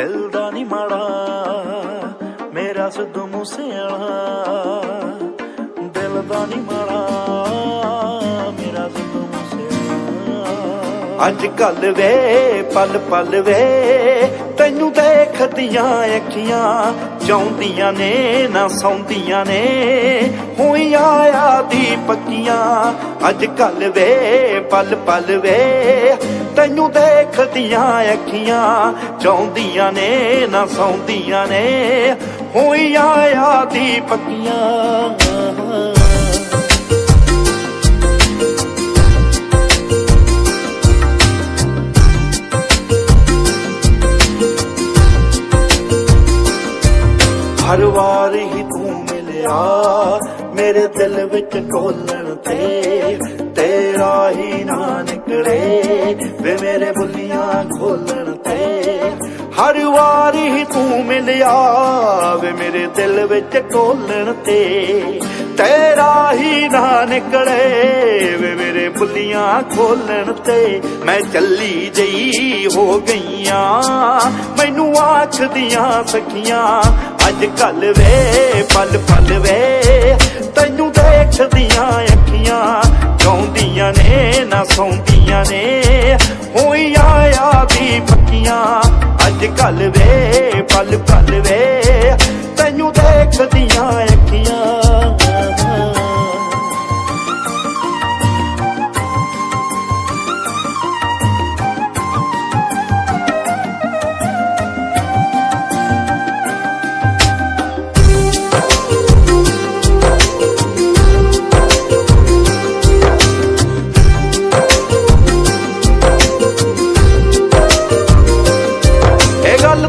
दिल दा नी माड़ा मेरा सिद्धू मूसेआला, दिल दा नी माड़ा मेरा सिद्धू मूसेआला। अज कल वे पल पल वे तैनू देखदियां अखियां चाहुंदियां ने ना सौंदियां ने होइयां यादी पक्कियां। अज कल वे पल पल वे तैनू देखदियां अखियां चाहुंदियां ने ना सौंदियां ने होइयां यादी पक्कियां। हर वार ही तू मिलिया मेरे दिल विच ढोलण ते, तेरा ही ना निकले वे मेरे बुलियां खोलण ते। हर वार ही तू मिलिया वे मेरे दिल विच ढोलण ते, तेरा ही ना निकले वे मेरे बुलियां खोलण ते। मैं चली जई हो गईयां मैनू आखदियां सखियां अज कल वे पल पल वे तैनू देखदियां अखियां चाहुंदियां ने ना सौंदियां ने होइयां यादी पक्कियां। अज कल वे पल पल वे तैनू देखदियां अखियां।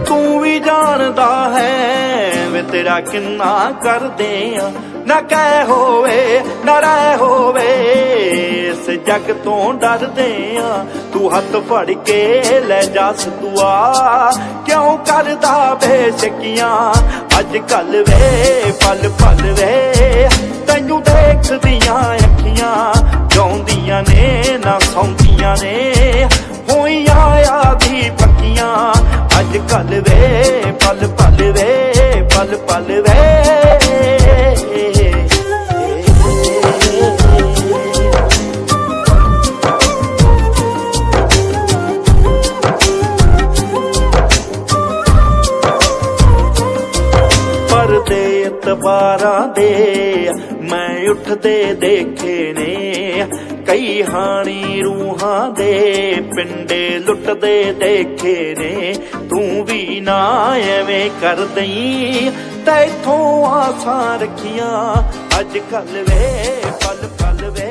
तू भी जानदा है वे तेरा किन्ना करदे आ, ना कह होवे ना रह होवे इस जग तो डरदे आ। तू हथ फड़ के ले जा सतुआ क्यों करदा बेशकियां। अज कल वे पल पल वे तैनू देखदियां अखियां चाहुंदियां ने ना सौंदियां ने होइयां यादी पक्कियां। अज कल वे पल पल वे पल पल वे परदे इतबारां दे मैं उठदे देखे ने, कई हानी रूहां दे पिंडे लुटदे देखे ने। तू भी ना एवें कर दई तैथों आसां रखियां अज कल वे पल पल वे।